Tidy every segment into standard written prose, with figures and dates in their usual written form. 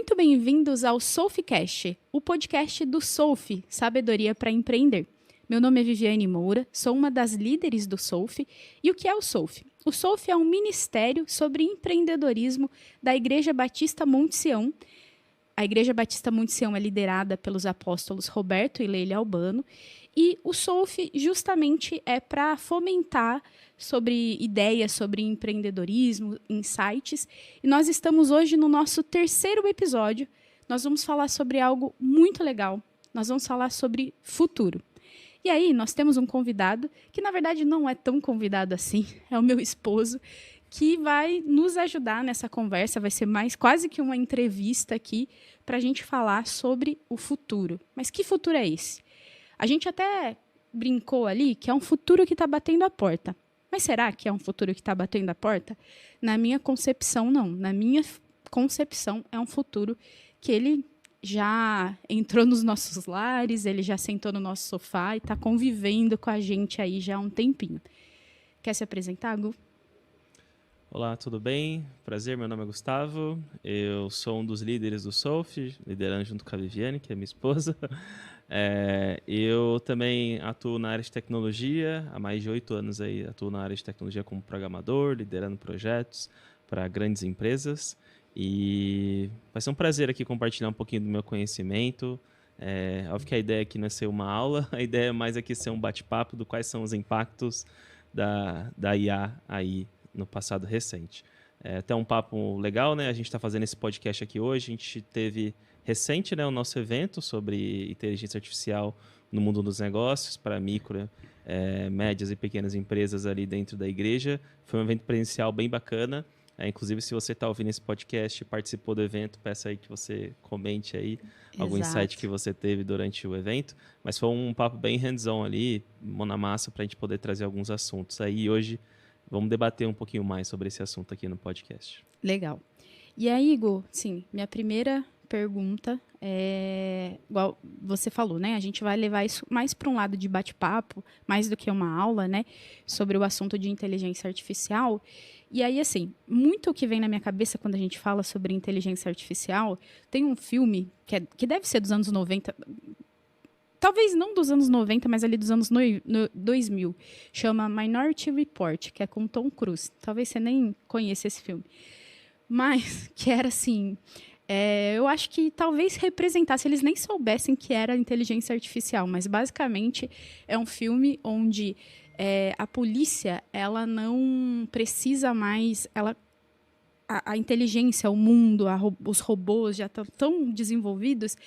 Muito bem-vindos ao Solfcast, o podcast do Solf, Sabedoria para Empreender. Meu nome é Viviane Moura, sou uma das líderes do Solf. E o que é o Solf? O Solf é um ministério sobre empreendedorismo da Igreja Batista Monte Sião. A Igreja Batista Monte Sião é liderada pelos apóstolos Roberto e Leila Albano. E o Solf justamente é para fomentar sobre ideias sobre empreendedorismo, insights. E nós estamos hoje no nosso terceiro episódio. Nós vamos falar sobre algo muito legal. Nós vamos falar sobre futuro. E aí nós temos um convidado, que na verdade não é tão convidado assim, é o meu esposo, que vai nos ajudar nessa conversa. Vai ser mais quase que uma entrevista aqui para a gente falar sobre o futuro. Mas que futuro é esse? A gente até brincou ali que é um futuro que está batendo a porta. Mas será que é um futuro que está batendo a porta? Na minha concepção, não. Na minha concepção, é um futuro que ele já entrou nos nossos lares, ele já sentou no nosso sofá e está convivendo com a gente aí já há um tempinho. Quer se apresentar, Gu? Olá, tudo bem? Prazer, meu nome é Gustavo. Eu sou um dos líderes do Solf, liderando junto com a Viviane, que é minha esposa. Eu também atuo na área de tecnologia, há mais de 8 anos aí atuo na área de tecnologia como programador, liderando projetos para grandes empresas. E vai ser um prazer aqui compartilhar um pouquinho do meu conhecimento. Óbvio que a ideia aqui não é ser uma aula, a ideia é mais aqui ser um bate-papo do quais são os impactos da IA aí no passado recente. Até um papo legal, né? A gente está fazendo esse podcast aqui hoje, a gente teve recente, né, o nosso evento sobre inteligência artificial no mundo dos negócios para micro, médias e pequenas empresas ali dentro da igreja. Foi um evento presencial bem bacana. Inclusive, se você está ouvindo esse podcast e participou do evento, peço aí que você comente aí algum insight que você teve durante o evento. Mas foi um papo bem hands-on ali, mão na massa, para a gente poder trazer alguns assuntos. Aí hoje vamos debater um pouquinho mais sobre esse assunto aqui no podcast. Legal. E aí, Igor, sim, minha primeira pergunta é, igual você falou, né? A gente vai levar isso mais para um lado de bate-papo, mais do que uma aula, né? Sobre o assunto de inteligência artificial. E aí, assim, muito o que vem na minha cabeça quando a gente fala sobre inteligência artificial, tem um filme que deve ser dos anos 90, talvez não dos anos 90, mas ali dos anos 2000, chama Minority Report, que é com Tom Cruise. Talvez você nem conheça esse filme. Mas, que era assim, eu acho que talvez representasse, eles nem soubessem que era inteligência artificial, mas basicamente é um filme onde a polícia, ela não precisa mais, a inteligência, o mundo, os robôs já estão tão desenvolvidos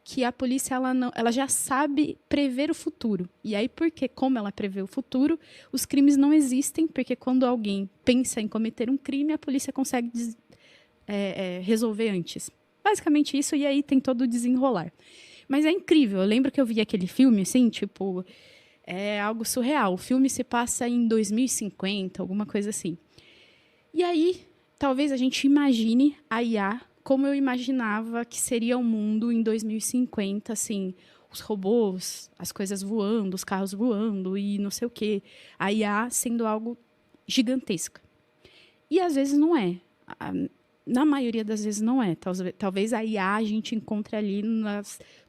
que a polícia ela já sabe prever o futuro. E aí, como ela prevê o futuro, os crimes não existem, porque quando alguém pensa em cometer um crime, a polícia consegue resolver antes. Basicamente isso, e aí tem todo o desenrolar. Mas é incrível, eu lembro que eu vi aquele filme, assim, tipo, é algo surreal. O filme se passa em 2050, alguma coisa assim. E aí, talvez a gente imagine a IA como eu imaginava que seria o mundo em 2050, assim, os robôs, as coisas voando, os carros voando e não sei o quê. A IA sendo algo gigantesca. E às vezes não é. Na maioria das vezes não é. Talvez a IA a gente encontre ali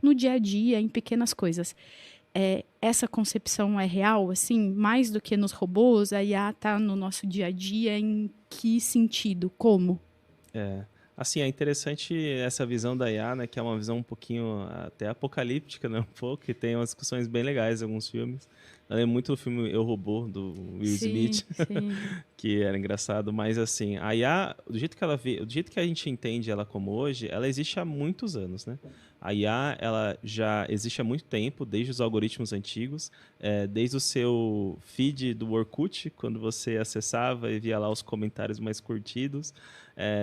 no dia a dia, em pequenas coisas. Essa concepção é real, assim, mais do que nos robôs? A IA está no nosso dia a dia, em que sentido? Como? Assim, é interessante essa visão da IA, né, que é uma visão um pouquinho até apocalíptica, né, um pouco, que tem umas discussões bem legais em alguns filmes. Eu lembro muito do filme Eu, Robô, do Will Smith, sim. que era engraçado, mas assim, a IA, do jeito que a gente entende ela como hoje, ela existe há muitos anos, né? A IA, ela já existe há muito tempo, desde os algoritmos antigos, desde o seu feed do Orkut, quando você acessava e via lá os comentários mais curtidos,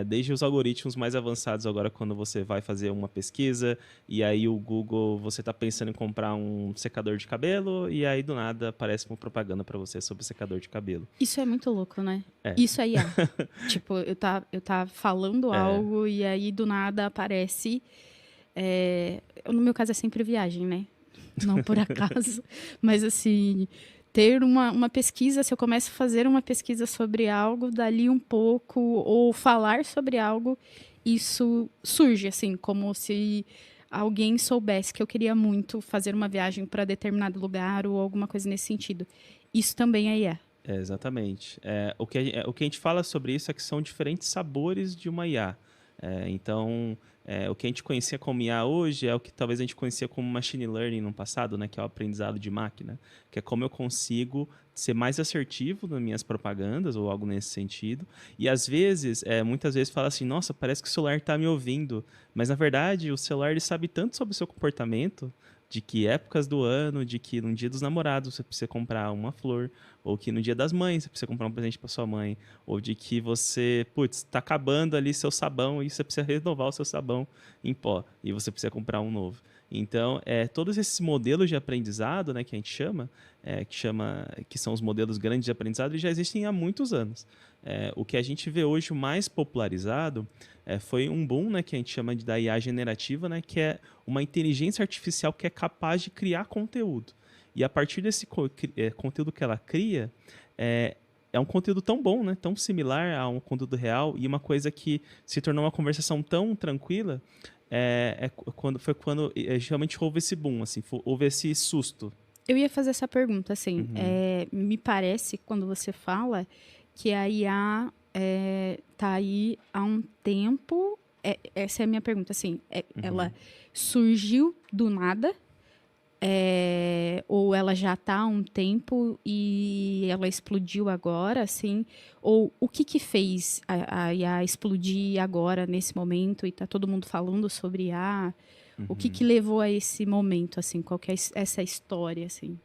desde os algoritmos mais avançados agora, quando você vai fazer uma pesquisa, e aí o Google, você está pensando em comprar um secador de cabelo, e aí do nada aparece uma propaganda para você sobre secador de cabelo. Isso é muito louco, né? Isso é IA. Tipo, eu tá falando algo e aí do nada aparece... no meu caso é sempre viagem, né? Não por acaso. Mas assim, ter uma pesquisa, se eu começo a fazer uma pesquisa sobre algo, dali um pouco, ou falar sobre algo, isso surge, assim, como se alguém soubesse que eu queria muito fazer uma viagem para determinado lugar ou alguma coisa nesse sentido. Isso também é IA. Exatamente. O que a gente fala sobre isso é que são diferentes sabores de uma IA. Então, o que a gente conhecia como IA hoje é o que talvez a gente conhecia como machine learning no passado, né, que é o aprendizado de máquina, que é como eu consigo ser mais assertivo nas minhas propagandas ou algo nesse sentido. E às vezes, muitas vezes fala assim, nossa, parece que o celular está me ouvindo, mas na verdade o celular ele sabe tanto sobre o seu comportamento, de que épocas do ano, de que no dia dos namorados você precisa comprar uma flor, ou que no dia das mães você precisa comprar um presente para sua mãe, ou de que você, putz, está acabando ali seu sabão e você precisa renovar o seu sabão em pó, e você precisa comprar um novo. Então, todos esses modelos de aprendizado, né, que a gente que são os modelos grandes de aprendizado, eles já existem há muitos anos. O que a gente vê hoje o mais popularizado foi um boom, né, que a gente chama da IA generativa, né, que é uma inteligência artificial que é capaz de criar conteúdo. E a partir desse conteúdo que ela cria, é um conteúdo tão bom, né, tão similar a um conteúdo real, e uma coisa que se tornou uma conversação tão tranquila, foi quando realmente houve esse boom, assim, houve esse susto. Eu ia fazer essa pergunta, assim, Uhum. me parece, quando você fala, que a IA tá aí há um tempo. Essa é a minha pergunta, assim, ela Uhum. surgiu do nada, ou ela já está há um tempo e ela explodiu agora, assim? Ou o que fez a IA explodir agora, nesse momento, e está todo mundo falando sobre IA? O que Uhum. levou a esse momento, assim? Qual que é essa história, assim?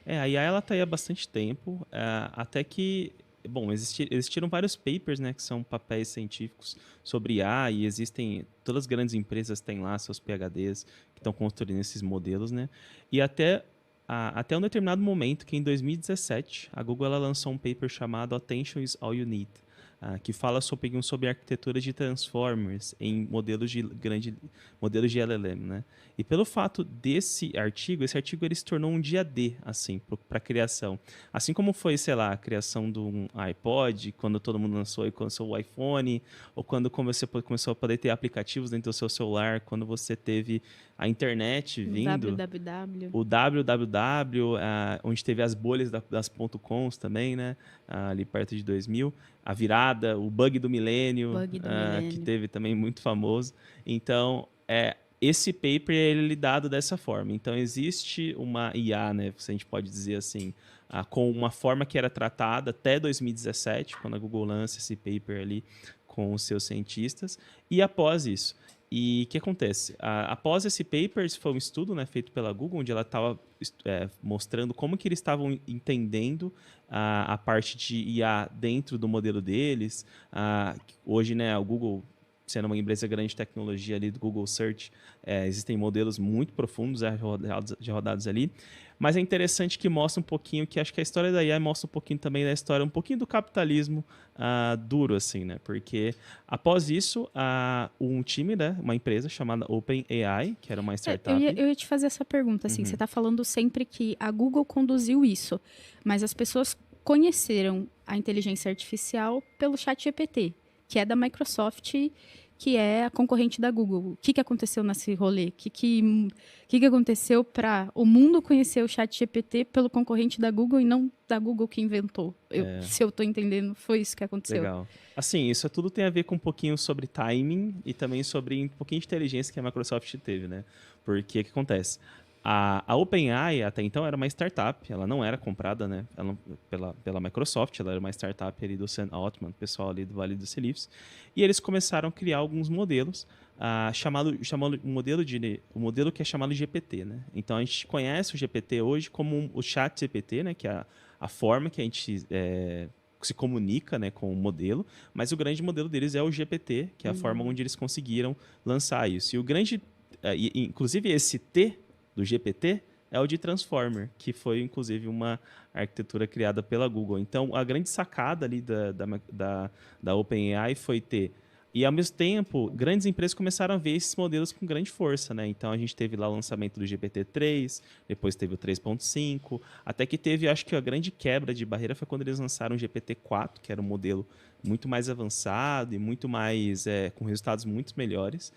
A IA ela tá aí há bastante tempo, até que, bom, existiram vários papers, né, que são papéis científicos sobre IA, e existem, todas as grandes empresas têm lá seus PhDs que estão construindo esses modelos, né, e até um determinado momento, que em 2017, a Google ela lançou um paper chamado Attention is All You Need, que fala sobre arquitetura de transformers em modelos de LLM, né? E pelo fato esse artigo ele se tornou um dia D, assim, para a criação. Assim como foi, sei lá, a criação do iPod, quando todo mundo lançou o iPhone, ou quando você começou a poder ter aplicativos dentro do seu celular, quando você teve a internet vindo, www. o www, onde teve as bolhas das .coms também, né? Ali perto de 2000. A virada, o bug do milênio, Bug do que milênio. teve também muito famoso. Então, esse paper ele é lidado dessa forma. Então, existe uma IA, né? Se a gente pode dizer assim, com uma forma que era tratada até 2017, quando a Google lança esse paper ali com os seus cientistas. E após isso, e o que acontece? Após esse paper, esse foi um estudo, né, feito pela Google, onde ela estava mostrando como que eles estavam entendendo a parte de IA dentro do modelo deles. Hoje, né, o Google, sendo uma empresa grande de tecnologia ali do Google Search, existem modelos muito profundos rodados ali. Mas é interessante que mostra um pouquinho, que acho que a história da IA mostra um pouquinho também da história, um pouquinho do capitalismo duro, assim, né? Porque após isso, um time, né, uma empresa chamada OpenAI, que era uma Eu ia, startup. eu ia te fazer essa pergunta, assim, você Uhum. está falando sempre que a Google conduziu isso, mas as pessoas conheceram a inteligência artificial pelo ChatGPT, que é da Microsoft, que é a concorrente da Google. O que aconteceu nesse rolê? O que aconteceu para o mundo conhecer o ChatGPT pelo concorrente da Google e não da Google que inventou? Se eu estou entendendo, foi isso que aconteceu. Legal. Assim, isso tudo tem a ver com um pouquinho sobre timing e também sobre um pouquinho de inteligência que a Microsoft teve, né? Porque o que acontece? A OpenAI até então era uma startup, ela não era comprada, né, pela Microsoft, ela era uma startup ali do Sam Altman, pessoal ali do Vale do Silício, e eles começaram a criar alguns modelos, o modelo que é chamado GPT, né? Então a gente conhece o GPT hoje como o Chat GPT, né, que é a forma que a gente se comunica, né, com o modelo, mas o grande modelo deles é o GPT, que é a forma onde eles conseguiram lançar isso. E o grande, inclusive esse T do GPT é o de Transformer, que foi inclusive uma arquitetura criada pela Google. Então, a grande sacada ali da OpenAI foi ter E, ao mesmo tempo, grandes empresas começaram a ver esses modelos com grande força, né? Então, a gente teve lá o lançamento do GPT-3, depois teve o 3.5, até que teve, acho que a grande quebra de barreira foi quando eles lançaram o GPT-4, que era um modelo muito mais avançado e muito mais, com resultados muito melhores,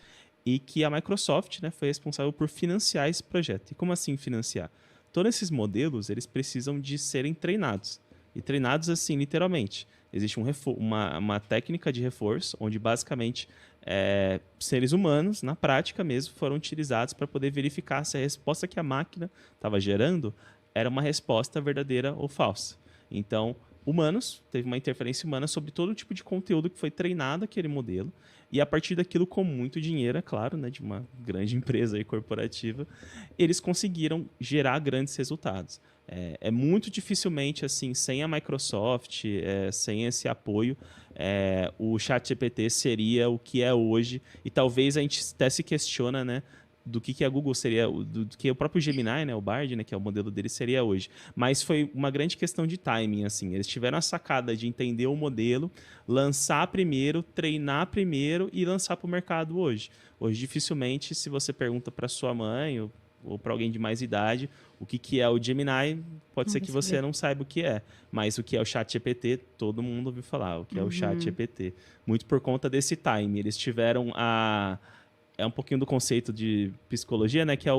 e que a Microsoft, né, foi responsável por financiar esse projeto. E como assim financiar? Todos esses modelos, eles precisam de serem treinados. E treinados assim, literalmente. Existe uma técnica de reforço, onde basicamente seres humanos, na prática mesmo, foram utilizados para poder verificar se a resposta que a máquina estava gerando era uma resposta verdadeira ou falsa. Então, humanos, teve uma interferência humana sobre todo tipo de conteúdo que foi treinado aquele modelo, e a partir daquilo, com muito dinheiro, é claro, né, de uma grande empresa aí corporativa, eles conseguiram gerar grandes resultados. Muito dificilmente, assim, sem a Microsoft, sem esse apoio, o ChatGPT seria o que é hoje. E talvez a gente até se questiona, né, do que a Google seria, do que o próprio Gemini, né, o Bard, né, que é o modelo dele, seria hoje. Mas foi uma grande questão de timing, assim. Eles tiveram a sacada de entender o modelo, lançar primeiro, treinar primeiro e lançar para o mercado hoje. Hoje, dificilmente, se você pergunta para sua mãe ou para alguém de mais idade o que é o Gemini, pode ser que você não saiba o que é. Mas o que é o ChatGPT, todo mundo ouviu falar. O que é o ChatGPT. Muito por conta desse time. Eles tiveram é um pouquinho do conceito de psicologia, né? Que é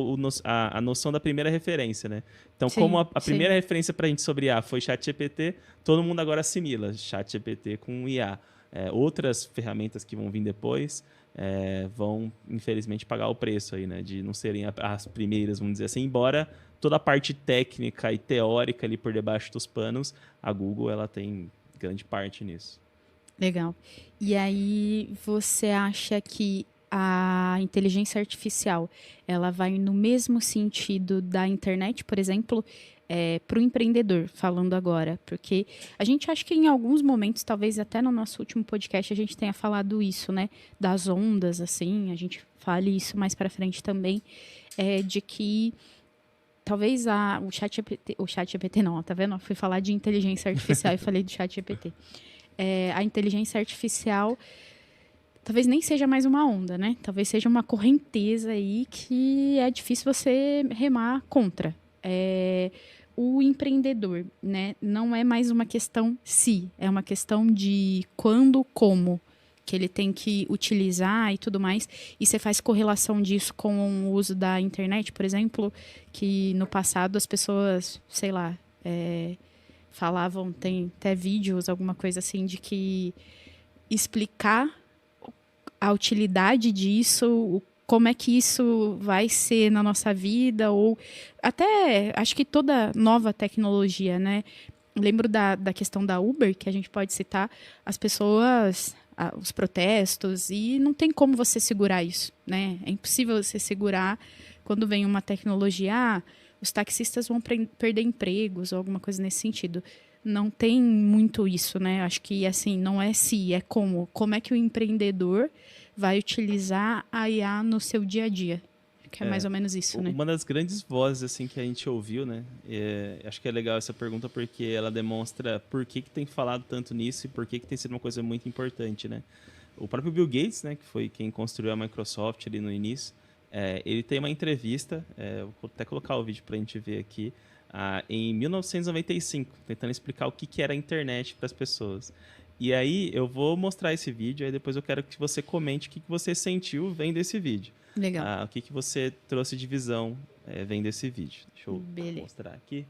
a noção da primeira referência, né? Então, como a primeira referência para a gente sobre IA foi ChatGPT, todo mundo agora assimila ChatGPT com IA. Outras ferramentas que vão vir depois vão, infelizmente, pagar o preço aí, né? De não serem as primeiras, vamos dizer assim. Embora toda a parte técnica e teórica ali por debaixo dos panos, a Google ela tem grande parte nisso. Legal. E aí, você acha que a inteligência artificial ela vai no mesmo sentido da internet, por exemplo, para o empreendedor, falando agora? Porque a gente acha que em alguns momentos, talvez até no nosso último podcast, a gente tenha falado isso, né? Das ondas, assim, a gente fale isso mais para frente também, de que talvez o chat GPT não, tá vendo? Eu fui falar de inteligência artificial e falei do chat GPT. A inteligência artificial talvez nem seja mais uma onda, né? Talvez seja uma correnteza aí que é difícil você remar contra. O empreendedor, né? Não é mais uma questão se, é uma questão de quando, como que ele tem que utilizar e tudo mais. E você faz correlação disso com o uso da internet, por exemplo, que no passado as pessoas, sei lá, falavam, tem até vídeos, alguma coisa assim, de que explicar a utilidade disso, como é que isso vai ser na nossa vida, ou até, acho que toda nova tecnologia, né? Lembro da questão da Uber, que a gente pode citar, as pessoas, os protestos, e não tem como você segurar isso, né? É impossível você segurar quando vem uma tecnologia, os taxistas vão perder empregos, ou alguma coisa nesse sentido. Não tem muito isso, né? Acho que, assim, não é se, é como. Como é que o empreendedor vai utilizar a IA no seu dia a dia? Que é mais ou menos isso, né? Uma das grandes vozes assim que a gente ouviu, né? Acho que é legal essa pergunta porque ela demonstra por que tem falado tanto nisso e por que tem sido uma coisa muito importante, né? O próprio Bill Gates, né, que foi quem construiu a Microsoft ali no início, ele tem uma entrevista, vou até colocar o vídeo para a gente ver aqui, em 1995, tentando explicar o que era a internet para as pessoas. E aí eu vou mostrar esse vídeo, aí depois eu quero que você comente o que você sentiu vendo esse vídeo. Legal. O que você trouxe de visão vendo esse vídeo. Deixa eu mostrar aqui.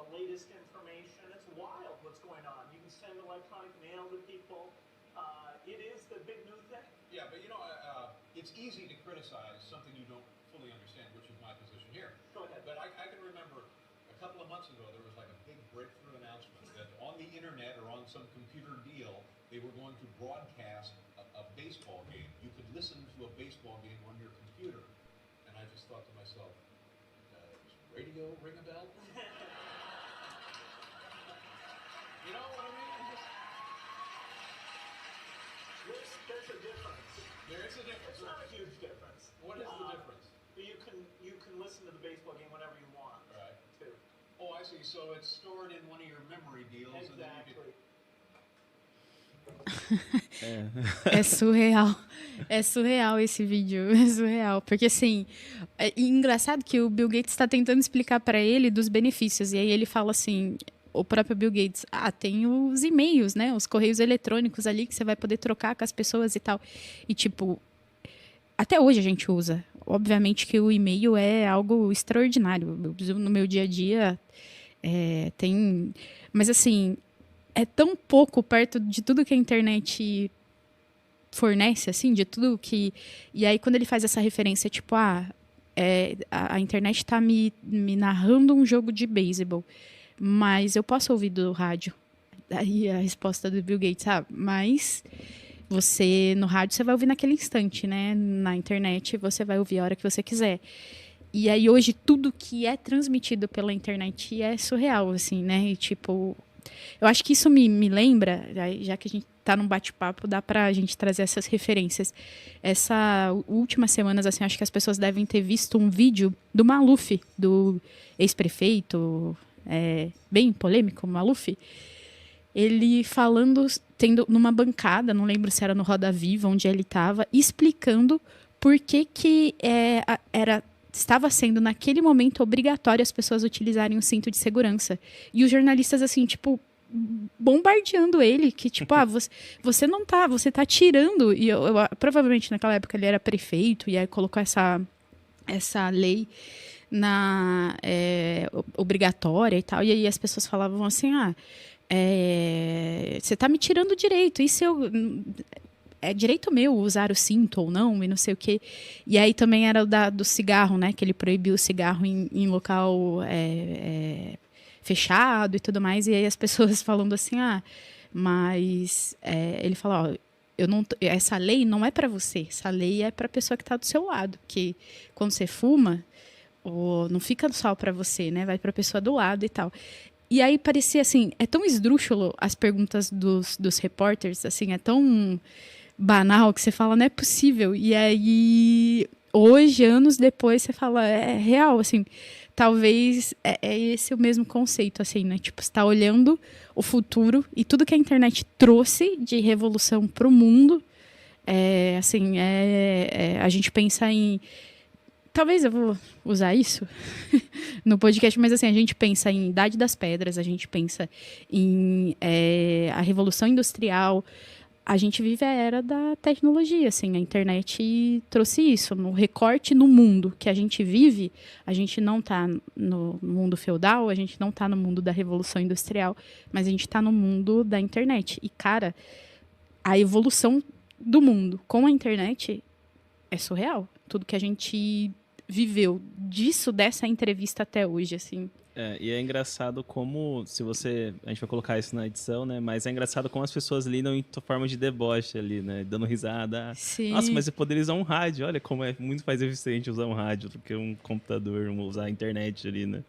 Latest information. It's wild what's going on. You can send electronic mail to people. It is the big new thing. Yeah, but it's easy to criticize something you don't fully understand, which is my position here. Go ahead. But I can remember a couple of months ago, there was like a big breakthrough announcement that on the internet or on some computer deal, they were going to broadcast a baseball game. You could listen to a baseball game on your computer. And I just thought to myself, does radio ring a bell? You know what I mean? the difference? It's not a huge difference. What is the difference? You can listen to the baseball game whenever you want. Right. Too. Oh, I see. So it's stored in one of your memory deals, and then you can. Exactly. É surreal. É surreal esse vídeo. É surreal. Porque, assim, é engraçado que o Bill Gates está tentando explicar para ele dos benefícios. E aí ele fala assim, o próprio Bill Gates, tem os e-mails, né? Os correios eletrônicos ali que você vai poder trocar com as pessoas e tal. E, tipo, até hoje a gente usa. Obviamente que o e-mail é algo extraordinário. Eu uso no meu dia a dia. Tem... Mas, assim, é tão pouco perto de tudo que a internet fornece, assim, de tudo que... E aí, quando ele faz essa referência, tipo, a internet está me narrando um jogo de beisebol, mas eu posso ouvir do rádio. Aí a resposta do Bill Gates, mas você, no rádio, você vai ouvir naquele instante, né? Na internet, você vai ouvir a hora que você quiser. E aí, hoje, tudo que é transmitido pela internet é surreal, assim, né? E, tipo... Eu acho que isso me lembra, já que a gente está num bate-papo, dá para a gente trazer essas referências. Essa últimas semanas, assim, acho que as pessoas devem ter visto um vídeo do Maluf, do ex-prefeito, bem polêmico, Maluf. Ele falando, tendo numa bancada, não lembro se era no Roda Viva, onde ele estava, explicando por que estava sendo, naquele momento, obrigatório as pessoas utilizarem o cinto de segurança. E os jornalistas, assim, tipo, bombardeando ele, que, tipo, você não tá, você tá tirando. E provavelmente, naquela época, ele era prefeito, e aí colocou essa lei obrigatória e tal. E aí as pessoas falavam assim, você tá me tirando o direito, e se eu... É direito meu usar o cinto ou não, e não sei o quê. E aí também era do cigarro, né? Que ele proibiu o cigarro em local fechado e tudo mais. E aí as pessoas falando assim, mas... ele fala, essa lei não é para você. Essa lei é para a pessoa que está do seu lado. Que quando você fuma, não fica só para você, né? Vai para a pessoa do lado e tal. E aí parecia assim, é tão esdrúxulo as perguntas dos repórteres, assim, é tão... banal, que você fala, não é possível. E aí, hoje, anos depois, você fala, é real, assim, talvez é esse o mesmo conceito, assim, né? Tipo, você está olhando o futuro e tudo que a internet trouxe de revolução para o mundo, a gente pensa em... Talvez eu vou usar isso no podcast, mas assim, a gente pensa em Idade das Pedras, a gente pensa em a Revolução Industrial. A gente vive a era da tecnologia, assim, a internet trouxe isso, no recorte no mundo que a gente vive, a gente não está no mundo feudal, a gente não está no mundo da Revolução Industrial, mas a gente está no mundo da internet. E, cara, a evolução do mundo com a internet é surreal. Tudo que a gente viveu dessa entrevista até hoje, assim... E é engraçado como, a gente vai colocar isso na edição, né? Mas é engraçado como as pessoas lidam em forma de deboche ali, né? Dando risada. Sim. Nossa, mas eu poderia usar um rádio. Olha como é muito mais eficiente usar um rádio do que um computador, usar a internet ali, né?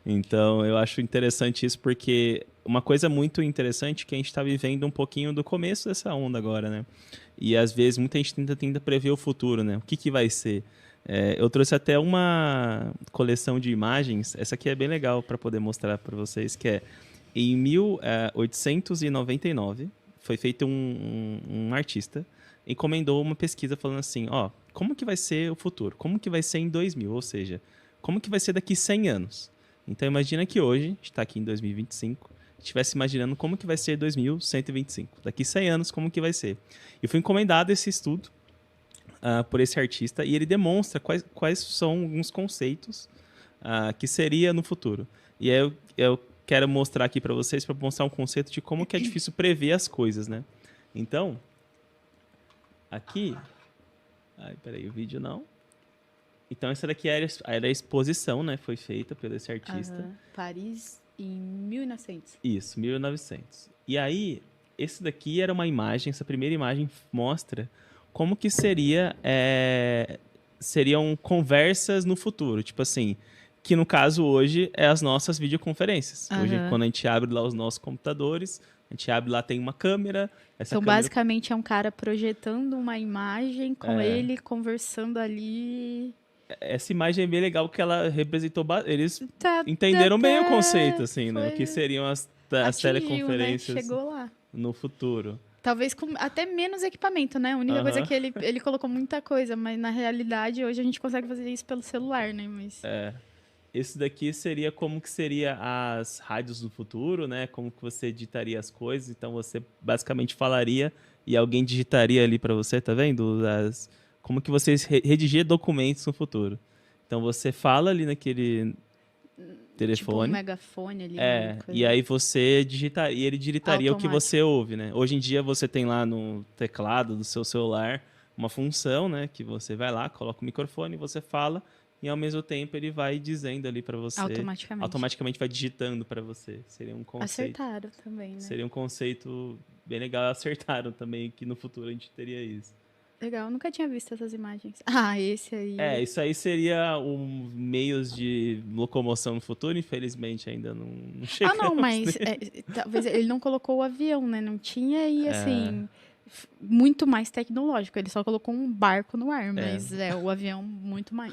Então, eu acho interessante isso porque uma coisa muito interessante é que a gente está vivendo um pouquinho do começo dessa onda agora, né? E às vezes muita gente tenta prever o futuro, né? O que vai ser? Eu trouxe até uma coleção de imagens. Essa aqui é bem legal para poder mostrar para vocês, que em 1899 foi feito um artista encomendou uma pesquisa falando assim, como que vai ser o futuro? Como que vai ser em 2000? Ou seja, como que vai ser daqui 100 anos? Então imagina que hoje, a gente está aqui em 2025, estivesse imaginando como que vai ser 2125. Daqui 100 anos, como que vai ser? E foi encomendado esse estudo por esse artista, e ele demonstra quais são alguns conceitos que seria no futuro. E aí eu quero mostrar aqui para vocês, para mostrar um conceito de como que é difícil prever as coisas, né? Então, aqui... peraí, o vídeo não. Então, essa daqui era a exposição, né? Foi feita por esse artista. Paris, em 1900. Isso, 1900. E aí, esse daqui era uma imagem, essa primeira imagem mostra como que seriam conversas no futuro. Tipo assim, Que no caso hoje é as nossas videoconferências. Hoje, Aham. quando a gente abre lá os nossos computadores, a gente abre lá, tem uma câmera. Essa Então, câmera basicamente, é um cara projetando uma imagem com ele conversando ali. essa imagem é bem legal que ela representou. Eles Tá, entenderam bem o conceito, até assim, né? O que foi... seriam as Atingiu, né? teleconferências Chegou lá. no futuro. Talvez com até menos equipamento, né? A única coisa é Aham. que ele colocou muita coisa, mas na realidade hoje a gente consegue fazer isso pelo celular, né? Mas Esse daqui seria como que seria as rádios do futuro, né? Como que você editaria as coisas. Então você basicamente falaria e alguém digitaria ali para você, tá vendo? Como que você redigia documentos no futuro. Então você fala ali naquele tipo um telefone. megafone ali, uma E coisa. aí você digitaria, e ele digitaria o que Automático. você ouve, né? Hoje em dia você tem lá no teclado do seu celular uma função, né? Que você vai lá, coloca o microfone, você fala e ao mesmo tempo ele vai dizendo ali para você, Automaticamente. automaticamente vai digitando para você. Seria um conceito, Acertaram também, né? seria um conceito bem legal. Acertaram também que no futuro a gente teria isso. Legal, eu nunca tinha visto essas imagens. Ah, esse aí. Isso aí seria um meios de locomoção no futuro, infelizmente ainda não Ah, chegamos. não, mas talvez ele não colocou o avião, né? Não tinha e assim muito mais tecnológico. Ele só colocou um barco no ar, mas o avião muito mais.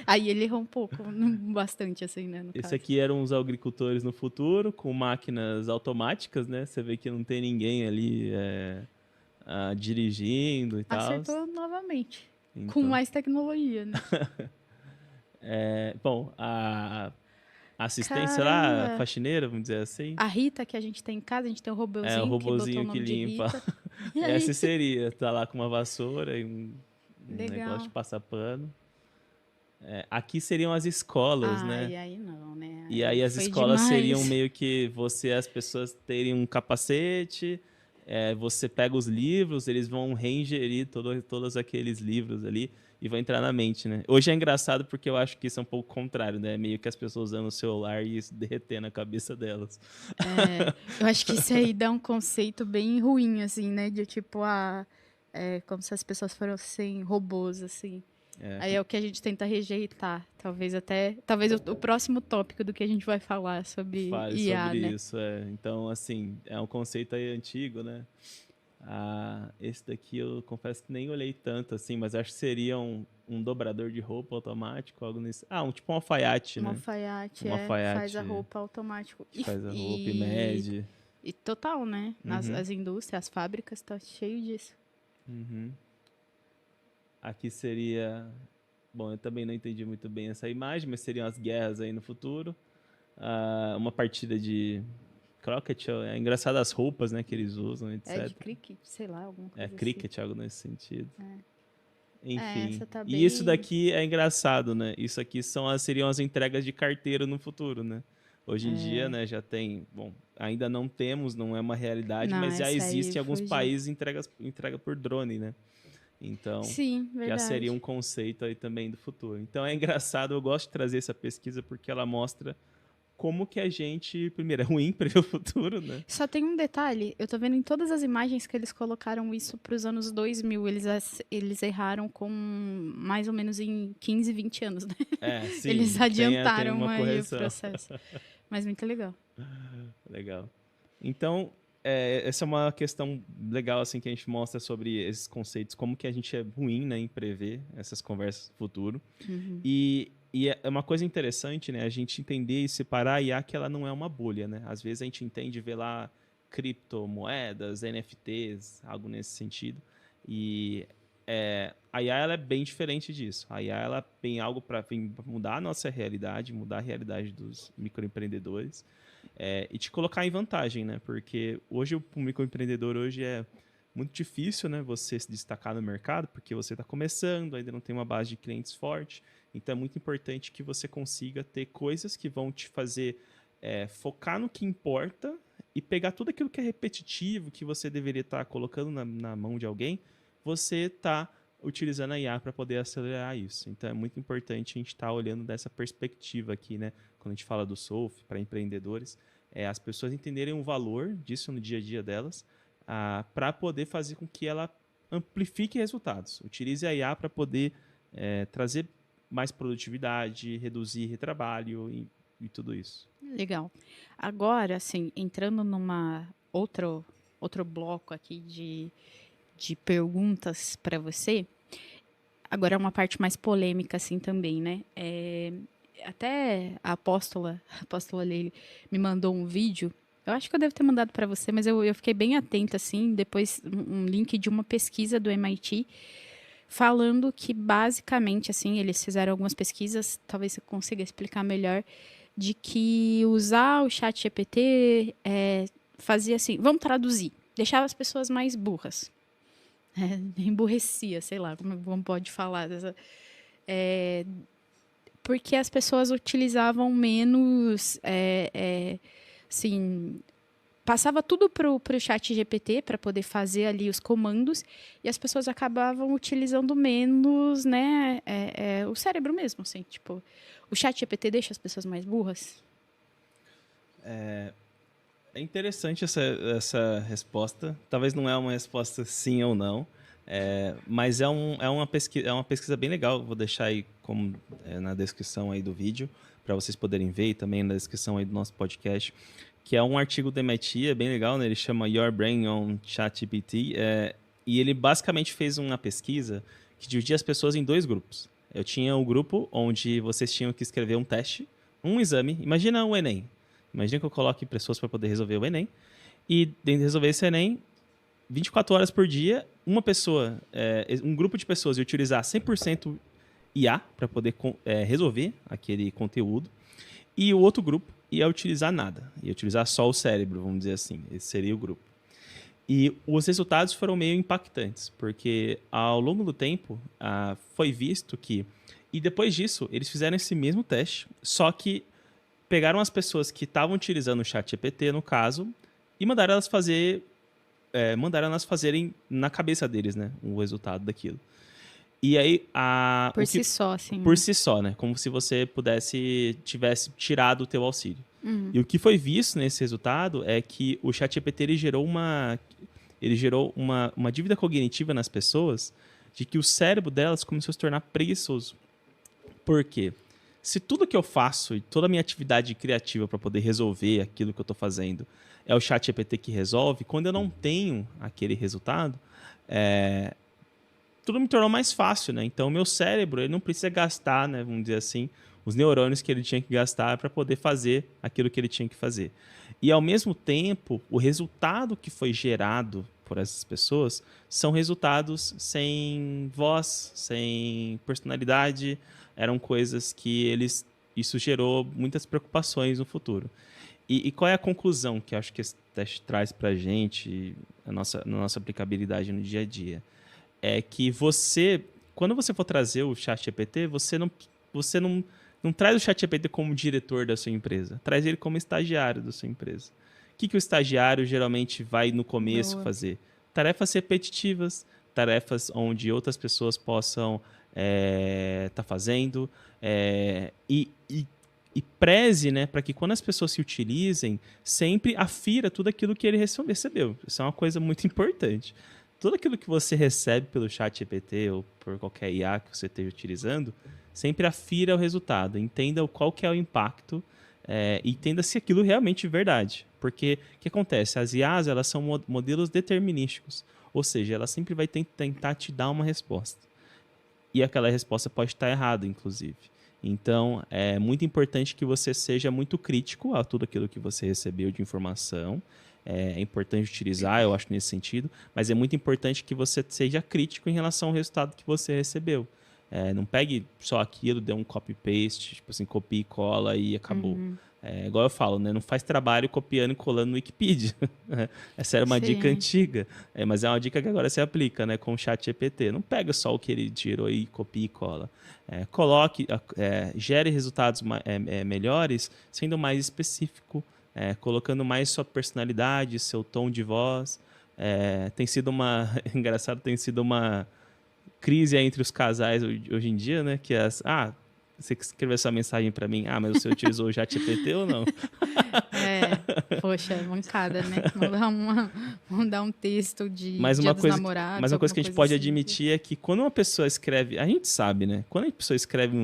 Aí ele errou um pouco, bastante assim, né? No Esse caso. aqui eram os agricultores no futuro, com máquinas automáticas, né? Você vê que não tem ninguém ali dirigindo e tal. Acertou novamente. Então, Com mais tecnologia, né? bom, a assistência Caramba. lá, a faxineira, vamos dizer assim, A Rita que a gente tem em casa, a gente tem um o robozinho que botou o robozinho nome que de limpa. Rita. E aí? Essa seria, tá lá com uma vassoura e um Legal. negócio de passar pano. Aqui seriam as escolas, né? E aí não, né? E aí as foi escolas demais. seriam meio que as pessoas terem um capacete, você pega os livros, eles vão reingerir todos aqueles livros ali e vão entrar na mente, né? Hoje é engraçado porque eu acho que isso é um pouco contrário, né? Meio que as pessoas usando o celular e isso derretendo a cabeça delas. Eu acho que isso aí dá um conceito bem ruim, assim, né? De tipo, como se as pessoas fossem robôs, assim. Aí é o que a gente tenta rejeitar. Talvez o próximo tópico do que a gente vai falar sobre Fale IA, sobre né? isso, Então, assim, é um conceito aí antigo, né? Esse daqui eu confesso que nem olhei tanto, assim, mas acho que seria um dobrador de roupa automático, algo nesse... tipo um alfaiate, Um né? alfaiate, Um alfaiate faz a roupa automático. que faz a roupa e mede. E total, né? As indústrias, as fábricas, tá cheio disso. Uhum. Aqui seria... Bom, eu também não entendi muito bem essa imagem, mas seriam as guerras aí no futuro. Uma partida de croquet, é engraçado as roupas, né, que eles usam, etc. De cricket, sei lá, alguma coisa Cricket, algo nesse sentido. Enfim. essa tá E isso bem- daqui é engraçado, né? Isso aqui seriam as entregas de carteira no futuro, né? Hoje em dia, né, já tem... Bom, ainda não temos, não é uma realidade, Não, mas já essa aí existe em alguns fugiu. países entrega por drone, né? Então, Sim, já verdade. seria um conceito aí também do futuro. Então é engraçado, eu gosto de trazer essa pesquisa porque ela mostra como que a gente, primeiro, é ruim prever o futuro, né? Só tem um detalhe, eu tô vendo em todas as imagens que eles colocaram isso para os anos 2000, eles erraram com mais ou menos em 15, 20 anos, né? Sim. Eles tem adiantaram uma aí o correção. processo. Mas muito legal. Legal. Então, essa é uma questão legal assim que a gente mostra sobre esses conceitos, como que a gente é ruim, né, em prever essas conversas do futuro. E é uma coisa interessante, né, a gente entender e separar a IA que ela não é uma bolha, né? Às vezes a gente entende ver lá criptomoedas, NFTs, algo nesse sentido. E a IA ela é bem diferente disso. A IA ela tem algo para mudar a nossa realidade, mudar a realidade dos microempreendedores. E te colocar em vantagem, né? Porque hoje o microempreendedor hoje é muito difícil, né? Você se destacar no mercado, porque você está começando, ainda não tem uma base de clientes forte. Então é muito importante que você consiga ter coisas que vão te fazer focar no que importa e pegar tudo aquilo que é repetitivo, que você deveria estar colocando na mão de alguém, você está utilizando a IA para poder acelerar isso. Então é muito importante a gente estar olhando dessa perspectiva aqui, né? Quando a gente fala do SOF para empreendedores, as pessoas entenderem o valor disso no dia a dia delas, para poder fazer com que ela amplifique resultados. Utilize a IA para poder trazer mais produtividade, reduzir retrabalho e tudo isso. Legal. Agora, assim, entrando numa outro bloco aqui de perguntas para você, agora é uma parte mais polêmica, assim, também, né? Até a apóstola Leile me mandou um vídeo, eu acho que eu devo ter mandado para você, mas eu fiquei bem atenta, assim, depois um link de uma pesquisa do MIT, falando que, basicamente, assim, eles fizeram algumas pesquisas, talvez você consiga explicar melhor, de que usar o chat GPT fazia assim, vamos traduzir, deixava as pessoas mais burras. Emburrecia, sei lá, como pode falar. Porque as pessoas utilizavam menos, assim, passava tudo para o chat GPT para poder fazer ali os comandos e as pessoas acabavam utilizando menos, né, o cérebro mesmo, assim, tipo, o chat GPT deixa as pessoas mais burras? É interessante essa resposta. Talvez não é uma resposta sim ou não, mas é uma pesquisa bem legal. Vou deixar aí na descrição aí do vídeo para vocês poderem ver e também na descrição aí do nosso podcast, que é um artigo do MIT, é bem legal, né? Ele chama Your Brain on ChatGPT, e ele basicamente fez uma pesquisa que dividia as pessoas em 2 grupos. Eu tinha um grupo onde vocês tinham que escrever um teste, um exame, imagina o Enem. Imagina que eu coloque pessoas para poder resolver o Enem, e dentro de resolver esse Enem, 24 horas por dia, um grupo de pessoas ia utilizar 100% IA para poder resolver aquele conteúdo, e o outro grupo ia utilizar nada, ia utilizar só o cérebro, vamos dizer assim. Esse seria o grupo. E os resultados foram meio impactantes, porque ao longo do tempo foi visto que... E depois disso, eles fizeram esse mesmo teste, só que pegaram as pessoas que estavam utilizando o ChatGPT, no caso, e mandaram elas fazerem na cabeça deles, né, o resultado daquilo. E aí... Por si só, assim. Por si só, né? Como se você tivesse tirado o teu auxílio. Uhum. E o que foi visto nesse resultado é que o ChatGPT ele gerou uma dívida cognitiva nas pessoas de que o cérebro delas começou a se tornar preguiçoso. Por quê? Se tudo que eu faço e toda a minha atividade criativa para poder resolver aquilo que eu estou fazendo é o ChatGPT que resolve, quando eu não tenho aquele resultado, tudo me tornou mais fácil, né? Então, o meu cérebro ele não precisa gastar, né, vamos dizer assim, os neurônios que ele tinha que gastar para poder fazer aquilo que ele tinha que fazer. E, ao mesmo tempo, o resultado que foi gerado por essas pessoas são resultados sem voz, sem personalidade. Eram coisas que isso gerou muitas preocupações no futuro. E qual é a conclusão que eu acho que esse teste traz para a gente, na nossa aplicabilidade no dia a dia? É que quando você for trazer o ChatGPT, você não traz o ChatGPT como diretor da sua empresa, traz ele como estagiário da sua empresa. O que o estagiário geralmente vai no começo fazer? Tarefas repetitivas, tarefas onde outras pessoas possam estar fazendo, e preze, né, para que quando as pessoas se utilizem, sempre afira tudo aquilo que ele recebeu. Isso é uma coisa muito importante. Tudo aquilo que você recebe pelo ChatGPT ou por qualquer IA que você esteja utilizando, sempre afira o resultado. Entenda qual que é o impacto e entenda se aquilo realmente é verdade. Porque o que acontece? As IAs elas são modelos determinísticos. Ou seja, ela sempre vai tentar te dar uma resposta. E aquela resposta pode estar errada, inclusive. Então, é muito importante que você seja muito crítico a tudo aquilo que você recebeu de informação. É importante utilizar, eu acho, nesse sentido, mas é muito importante que você seja crítico em relação ao resultado que você recebeu. Não pegue só aquilo, dê um copy-paste, tipo assim, copia e cola e acabou. Uhum. Igual eu falo, né? Não faz trabalho copiando e colando no Wikipedia. Essa era uma dica antiga, mas é uma dica que agora se aplica, né, com o ChatGPT. Não pega só o que ele tirou e copia e cola. Gere resultados melhores, sendo mais específico, colocando mais sua personalidade, seu tom de voz. Tem sido engraçado, tem sido uma crise entre os casais hoje em dia, né? Que você escreveu essa mensagem para mim, mas você utilizou o ChatGPT ou não? Poxa, mancada, né? Mandar um texto de Mas Dia uma dos coisa, Namorados. mas uma coisa que a gente pode assim. admitir é que quando uma pessoa escreve, a gente sabe, né? Quando a pessoa escreve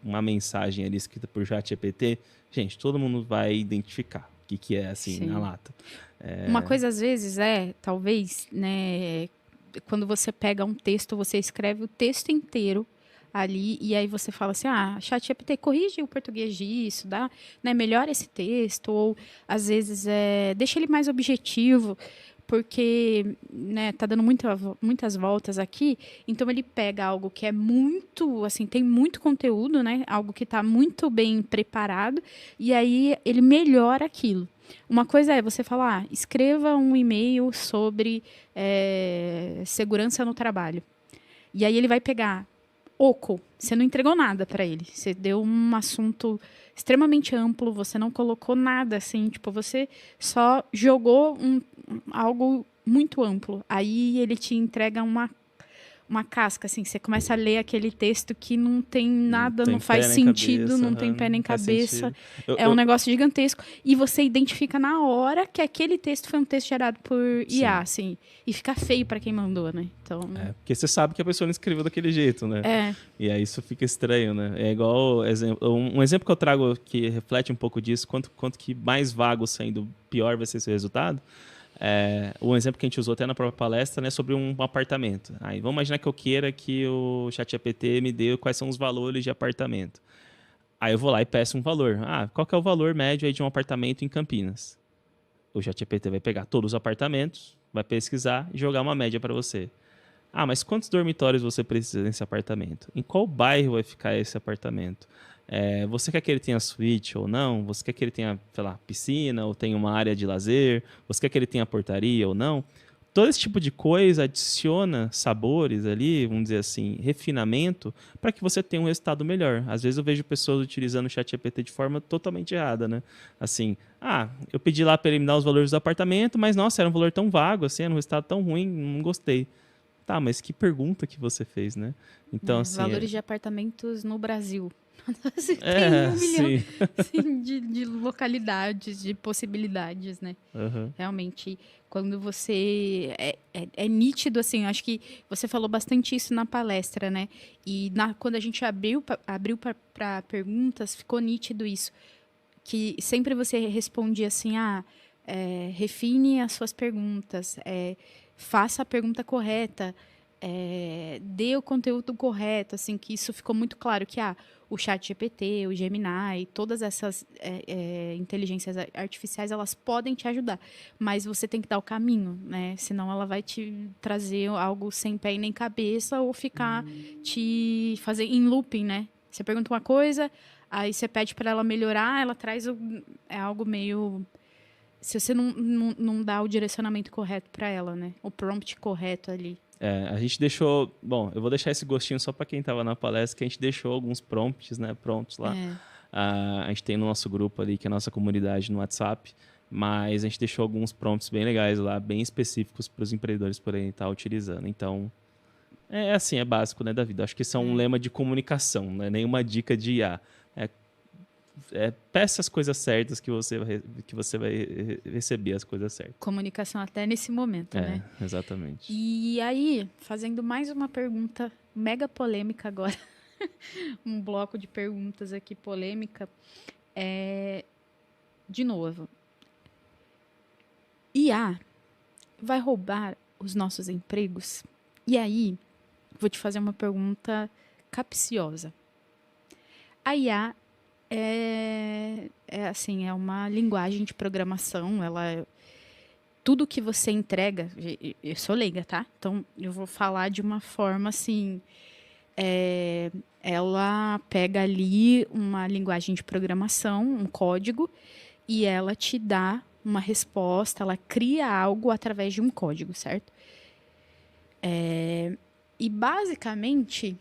uma mensagem ali escrita por ChatGPT, gente, todo mundo vai identificar o que é assim Sim. na lata. Uma coisa, às vezes, talvez, né, quando você pega um texto, você escreve o texto inteiro ali, e aí você fala assim, ChatGPT, corrige o português disso, né, melhora esse texto, ou, às vezes, deixa ele mais objetivo, porque, né, tá dando muitas voltas aqui, então ele pega algo que é muito, assim, tem muito conteúdo, né, algo que está muito bem preparado, e aí ele melhora aquilo. Uma coisa é você falar, escreva um e-mail sobre segurança no trabalho. E aí ele vai pegar oco. Você não entregou nada para ele. Você deu um assunto extremamente amplo, você não colocou nada assim, tipo, você só jogou algo muito amplo. Aí ele te entrega uma casca, assim, você começa a ler aquele texto que não tem nada, Tem não faz pé nem sentido, cabeça, não tem pé nem não faz cabeça. sentido. Eu- É um eu- negócio gigantesco. E você identifica na hora que aquele texto foi um texto gerado por IA, assim. E fica feio para quem mandou, né? Então. Porque você sabe que a pessoa não escreveu daquele jeito, né? E aí isso fica estranho, né? É igual um exemplo que eu trago que reflete um pouco disso, quanto que mais vago sendo, pior vai ser esse resultado. Um exemplo que a gente usou até na própria palestra, né, sobre um apartamento. Aí vamos imaginar que eu queira que o ChatGPT me dê quais são os valores de apartamento. Aí eu vou lá e peço um valor. Qual que é o valor médio aí de um apartamento em Campinas? O ChatGPT vai pegar todos os apartamentos, vai pesquisar e jogar uma média para você. Mas quantos dormitórios você precisa nesse apartamento? Em qual bairro vai ficar esse apartamento? Você quer que ele tenha suíte ou não? Você quer que ele tenha, sei lá, piscina ou tenha uma área de lazer? Você quer que ele tenha portaria ou não? Todo esse tipo de coisa adiciona sabores ali, vamos dizer assim, refinamento, para que você tenha um resultado melhor. Às vezes eu vejo pessoas utilizando o ChatGPT de forma totalmente errada, né? Assim, eu pedi lá para ele me dar os valores do apartamento, mas nossa, era um valor tão vago, assim, era um resultado tão ruim, não gostei. Tá, mas que pergunta que você fez, né? Então, assim... Valores de apartamentos no Brasil. Você tem 1 milhão sim. assim, de localidades, de possibilidades, né? Uhum. Realmente, quando você... É nítido, assim, acho que você falou bastante isso na palestra, né? E quando a gente abriu para perguntas, ficou nítido isso. Que sempre você respondia assim, refine as suas perguntas, faça a pergunta correta, dê o conteúdo correto, assim, que isso ficou muito claro que o ChatGPT, o Gemini, todas essas inteligências artificiais, elas podem te ajudar, mas você tem que dar o caminho, né? Senão ela vai te trazer algo sem pé e nem cabeça ou ficar te fazer em looping, né? Você pergunta uma coisa, aí você pede para ela melhorar, ela traz algo meio... Se você não dá o direcionamento correto para ela, né? O prompt correto ali. A gente deixou... Bom, eu vou deixar esse gostinho só para quem estava na palestra, que a gente deixou alguns prompts, né? Prontos lá. A gente tem no nosso grupo ali, que é a nossa comunidade no WhatsApp, mas a gente deixou alguns prompts bem legais lá, bem específicos para os empreendedores poderem estar utilizando. Então, assim, é básico, né, da vida. Acho que isso é um lema de comunicação, não é nenhuma dica de IA. Peça as coisas certas que você vai receber as coisas certas. Comunicação até nesse momento, né? Exatamente. E aí, fazendo mais uma pergunta mega polêmica agora, um bloco de perguntas aqui polêmica, de novo, IA vai roubar os nossos empregos? E aí, vou te fazer uma pergunta capciosa. A IA assim, é uma linguagem de programação, tudo que você entrega, eu sou leiga, tá? Então, eu vou falar de uma forma assim, ela pega ali uma linguagem de programação, um código, e ela te dá uma resposta, ela cria algo através de um código, certo? E, basicamente,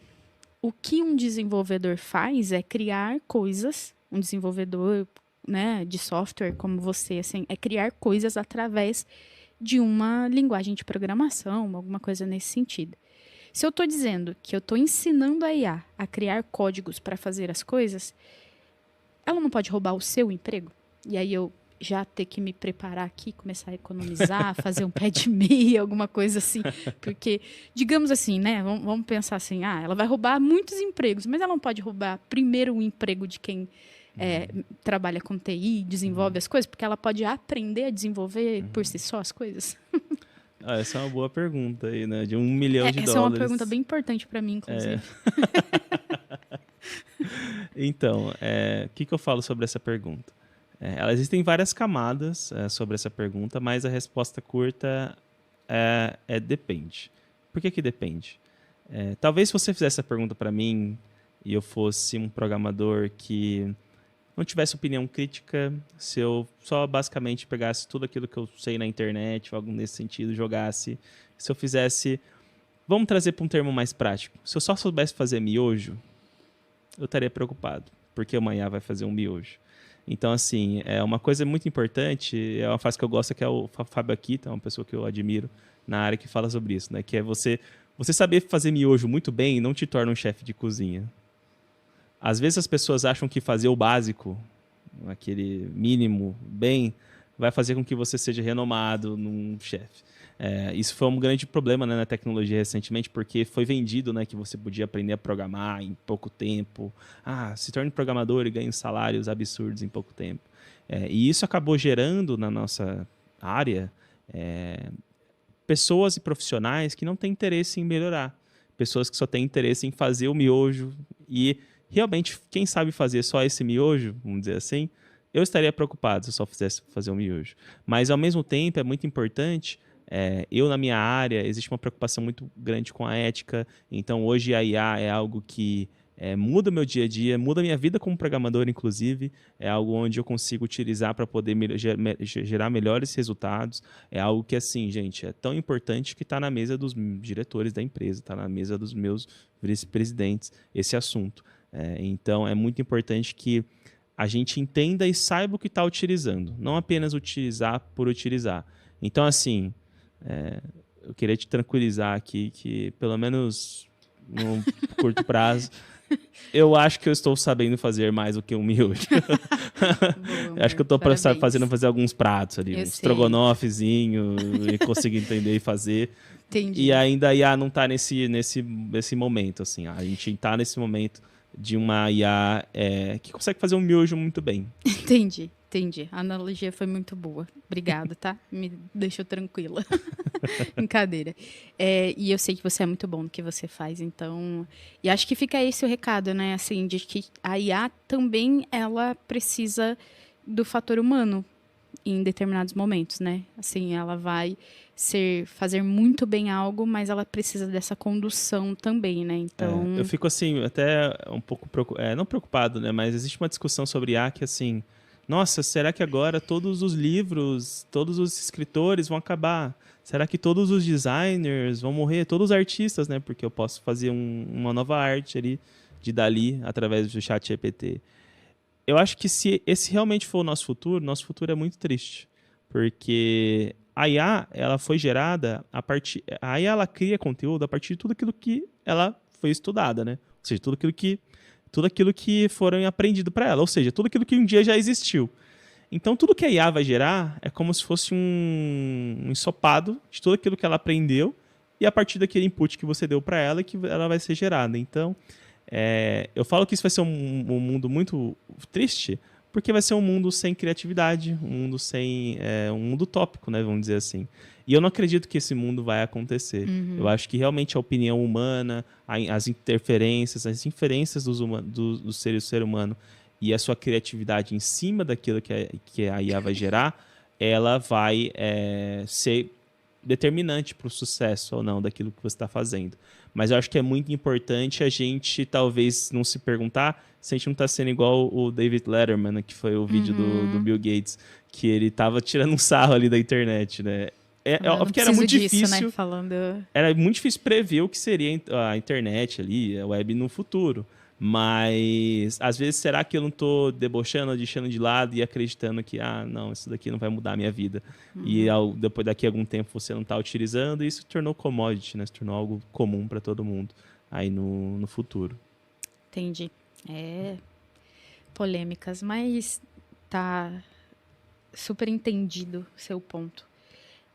o que um desenvolvedor faz é criar coisas, um desenvolvedor, né, de software como você, assim, é criar coisas através de uma linguagem de programação, alguma coisa nesse sentido. Se eu estou dizendo que eu estou ensinando a IA a criar códigos para fazer as coisas, ela não pode roubar o seu emprego? E aí eu já ter que me preparar aqui, começar a economizar, fazer um pé de meia, alguma coisa assim. Porque, digamos assim, né? Vamos pensar assim, ela vai roubar muitos empregos, mas ela não pode roubar primeiro o emprego de quem trabalha com TI, desenvolve as coisas, porque ela pode aprender a desenvolver por si só as coisas. Essa é uma boa pergunta aí, né? De $1 milhão. Essa é uma pergunta bem importante para mim, inclusive. Então, o que eu falo sobre essa pergunta? Existem várias camadas sobre essa pergunta, mas a resposta curta é depende. Por que depende? Talvez se você fizesse essa pergunta para mim e eu fosse um programador que não tivesse opinião crítica, se eu só basicamente pegasse tudo aquilo que eu sei na internet, ou algo nesse sentido, jogasse, se eu fizesse... Vamos trazer para um termo mais prático. Se eu só soubesse fazer miojo, eu estaria preocupado, porque amanhã vai fazer um miojo. Então, assim, uma coisa muito importante, é uma frase que eu gosto, que é o Fábio Akita, uma pessoa que eu admiro na área, que fala sobre isso, né? Que é você saber fazer miojo muito bem não te torna um chefe de cozinha. Às vezes as pessoas acham que fazer o básico, aquele mínimo bem, vai fazer com que você seja renomado num chefe. Isso foi um grande problema, né, na tecnologia recentemente, porque foi vendido, né, que você podia aprender a programar em pouco tempo. Se torne programador e ganhe salários absurdos em pouco tempo. E isso acabou gerando na nossa área pessoas e profissionais que não têm interesse em melhorar. Pessoas que só têm interesse em fazer o miojo. E realmente, quem sabe fazer só esse miojo, vamos dizer assim, eu estaria preocupado se eu só fizesse fazer o miojo. Mas, ao mesmo tempo, é muito importante... eu, na minha área, existe uma preocupação muito grande com a ética. Então, hoje, a IA é algo que muda o meu dia a dia, muda a minha vida como programador, inclusive. É algo onde eu consigo utilizar para poder gerar melhores resultados. É algo que, assim, gente, é tão importante que está na mesa dos diretores da empresa, está na mesa dos meus vice-presidentes, esse assunto. Então, é muito importante que a gente entenda e saiba o que está utilizando, não apenas utilizar por utilizar. Então, assim... eu queria te tranquilizar aqui que, pelo menos no curto prazo, eu acho que eu estou sabendo fazer mais do que um miojo. Acho que eu estou fazer alguns pratos ali, um estrogonofezinho, e conseguir entender e fazer. Entendi. E ainda a IA não está nesse momento, assim. A gente está nesse momento de uma IA que consegue fazer um miojo muito bem. Entendi. A analogia foi muito boa. Obrigada, tá? Me deixou tranquila. Brincadeira. E eu sei que você é muito bom no que você faz, então... E acho que fica esse o recado, né? Assim, de que a IA também, ela precisa do fator humano em determinados momentos, né? Assim, ela vai fazer muito bem algo, mas ela precisa dessa condução também, né? Então... eu fico, assim, até um pouco... não preocupado, né? Mas existe uma discussão sobre IA que, assim... Nossa, será que agora todos os livros, todos os escritores vão acabar? Será que todos os designers vão morrer? Todos os artistas, né? Porque eu posso fazer uma nova arte ali de Dali através do ChatGPT. Eu acho que se esse realmente for o nosso futuro é muito triste. Porque a IA, ela foi gerada a partir... A IA, ela cria conteúdo a partir de tudo aquilo que ela foi estudada, né? Ou seja, tudo aquilo que foram aprendido para ela, ou seja, tudo aquilo que um dia já existiu. Então, tudo que a IA vai gerar é como se fosse um ensopado de tudo aquilo que ela aprendeu e a partir daquele input que você deu para ela que ela vai ser gerada. Então, eu falo que isso vai ser um mundo muito triste, porque vai ser um mundo sem criatividade, um mundo um mundo utópico, né, vamos dizer assim. E eu não acredito que esse mundo vai acontecer. Eu acho que realmente a opinião humana, as interferências, as inferências do ser humano e a sua criatividade em cima daquilo que a IA vai gerar, ela vai ser determinante para o sucesso ou não daquilo que você está fazendo. Mas eu acho que é muito importante a gente talvez não se perguntar se a gente não está sendo igual o David Letterman, né, que foi o vídeo do Bill Gates, que ele estava tirando um sarro ali da internet, né? Porque era muito difícil, né? Era muito difícil prever o que seria a internet ali, a web no futuro. Mas, às vezes, será que eu não estou debochando, deixando de lado e acreditando que, não, isso daqui não vai mudar a minha vida. E depois daqui a algum tempo você não está utilizando, e isso se tornou commodity, né? Se tornou algo comum para todo mundo aí no futuro. Entendi. Polêmicas, mas tá super entendido o seu ponto.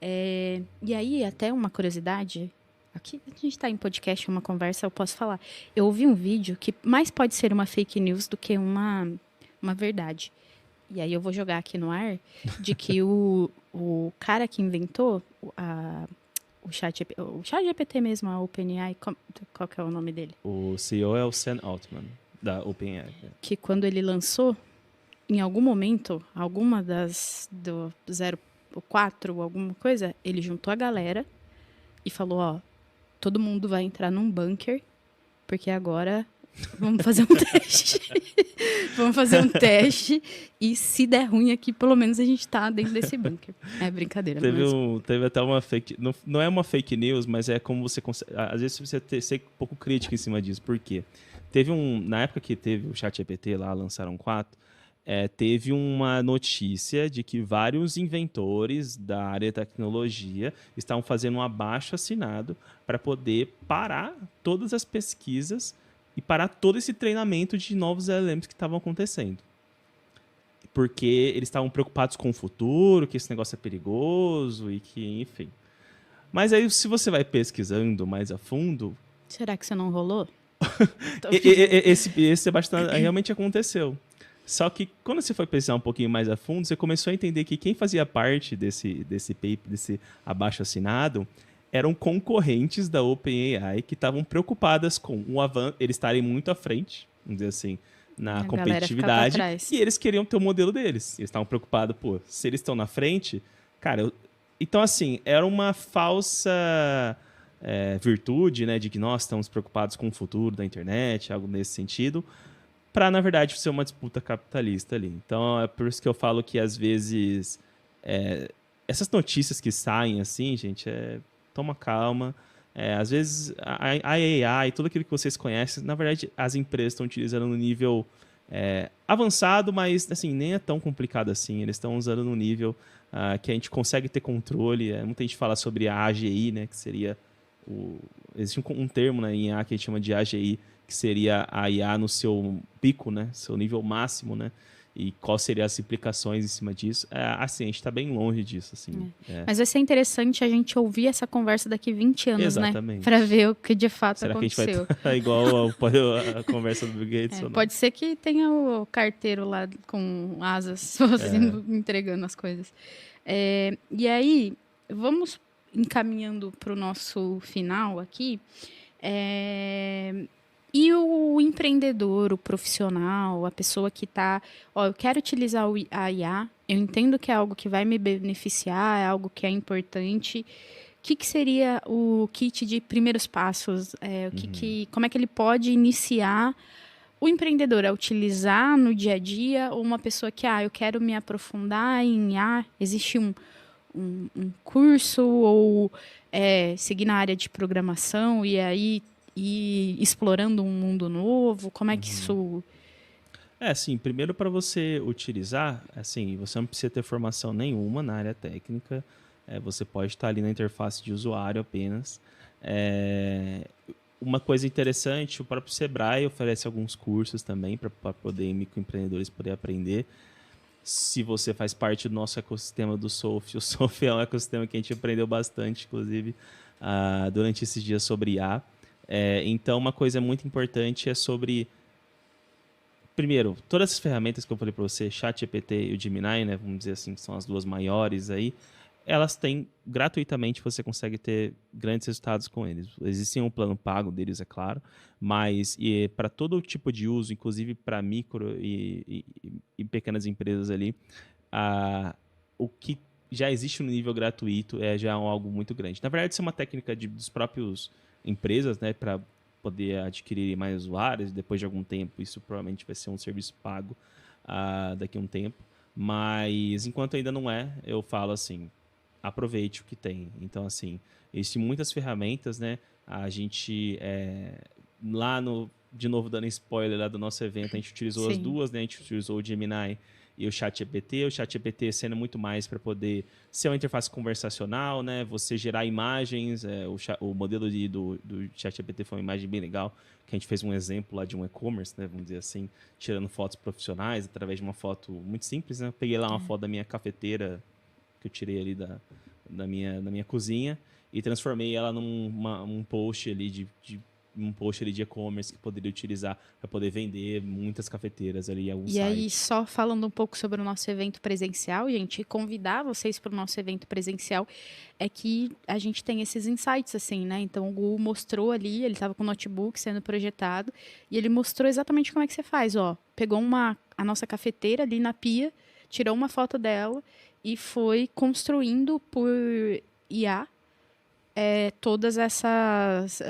E aí, até uma curiosidade, aqui a gente está em podcast, uma conversa, eu posso falar. Eu ouvi um vídeo que mais pode ser uma fake news do que uma verdade. E aí eu vou jogar aqui no ar, de que o cara que inventou o chat GPT mesmo, a OpenAI, qual que é o nome dele? O CEO é o Sam Altman, da OpenAI. Que quando ele lançou, em algum momento, alguma do 04, alguma coisa, ele juntou a galera e falou, ó, todo mundo vai entrar num bunker, porque agora vamos fazer um teste. Vamos fazer um teste e se der ruim aqui, pelo menos a gente tá dentro desse bunker. É brincadeira. Teve até uma fake... Não é uma fake news, mas é como você consegue... Às vezes você tem que ser um pouco crítico em cima disso. Por quê? Na época que teve o ChatGPT lá, lançaram 4, teve uma notícia de que vários inventores da área de tecnologia estavam fazendo um abaixo-assinado para poder parar todas as pesquisas e parar todo esse treinamento de novos LLMs que estavam acontecendo. Porque eles estavam preocupados com o futuro, que esse negócio é perigoso e que, enfim. Mas aí, se você vai pesquisando mais a fundo... Será que você não rolou? Esse Sebastião realmente aconteceu. Só que quando você foi pesquisar um pouquinho mais a fundo, você começou a entender que quem fazia parte desse paper, desse abaixo-assinado, eram concorrentes da OpenAI que estavam preocupadas com eles estarem muito à frente, vamos dizer assim, na competitividade, e eles queriam ter o modelo deles. Eles estavam preocupados, pô, se eles estão na frente, cara... Então, assim, era uma falsa virtude, né, de que nós estamos preocupados com o futuro da internet, algo nesse sentido, para, na verdade, ser uma disputa capitalista ali. Então, é por isso que eu falo que, às vezes, essas notícias que saem assim, gente, toma calma. Às vezes, a AI, tudo aquilo que vocês conhecem, na verdade, as empresas estão utilizando no nível avançado, mas assim, nem é tão complicado assim. Eles estão usando no nível que a gente consegue ter controle. Muita gente fala sobre a AGI, né, que seria... Existe um termo, né, em IA que a gente chama de AGI, que seria a IA no seu pico, né, seu nível máximo, né? E quais seriam as implicações em cima disso. Assim, a gente está bem longe disso. Assim, Mas vai ser interessante a gente ouvir essa conversa daqui 20 anos, exatamente, né? Para ver o que de fato Será aconteceu. Que a gente vai estar igual a conversa do Bill Gates? Ou não? Pode ser que tenha o carteiro lá com asas entregando as coisas. E aí, vamos encaminhando para o nosso final aqui. E o empreendedor, o profissional, a pessoa que está... eu quero utilizar a IA, eu entendo que é algo que vai me beneficiar, é algo que é importante. O que seria o kit de primeiros passos? Como é que ele pode iniciar o empreendedor a utilizar no dia a dia? Ou uma pessoa que, eu quero me aprofundar em IA, existe um curso ou seguir na área de programação e aí... e explorando um mundo novo? Como é que isso... Assim, primeiro para você utilizar, assim, você não precisa ter formação nenhuma na área técnica, você pode estar ali na interface de usuário apenas. Uma coisa interessante, o próprio Sebrae oferece alguns cursos também para poder microempreendedores poder aprender. Se você faz parte do nosso ecossistema do SOF, o SOF é um ecossistema que a gente aprendeu bastante, inclusive, durante esses dias sobre IA. Então, uma coisa muito importante é sobre... Primeiro, todas as ferramentas que eu falei para você, ChatGPT e o Gemini, né, vamos dizer assim, que são as duas maiores aí, elas têm, gratuitamente, você consegue ter grandes resultados com eles. Existe um plano pago deles, é claro, mas para todo tipo de uso, inclusive para micro e pequenas empresas ali, o que já existe no nível gratuito já algo muito grande. Na verdade, isso é uma técnica dos próprios empresas, né, para poder adquirir mais usuários. Depois de algum tempo, isso provavelmente vai ser um serviço pago daqui a um tempo. Mas, enquanto ainda não eu falo assim, aproveite o que tem. Então, assim, existem muitas ferramentas, né? A gente, lá de novo, dando spoiler lá do nosso evento, a gente utilizou as duas, né? A gente utilizou o Gemini e o ChatGPT sendo muito mais para poder ser uma interface conversacional, né? Você gerar imagens, o modelo do ChatGPT foi uma imagem bem legal, que a gente fez um exemplo lá de um e-commerce, né? Vamos dizer assim, tirando fotos profissionais através de uma foto muito simples, né? Peguei lá uma foto da minha cafeteira que eu tirei ali da minha cozinha e transformei ela num post ali um post ali de e-commerce que poderia utilizar para poder vender muitas cafeteiras ali em algum E site. aí, só falando um pouco sobre o nosso evento presencial, gente, convidar vocês para o nosso evento presencial é que a gente tem esses insights, assim, né? Então, o Gu mostrou ali, ele estava com o notebook sendo projetado, e ele mostrou exatamente como é que você faz, ó. Pegou a nossa cafeteira ali na pia, tirou uma foto dela e foi construindo por IA todas essas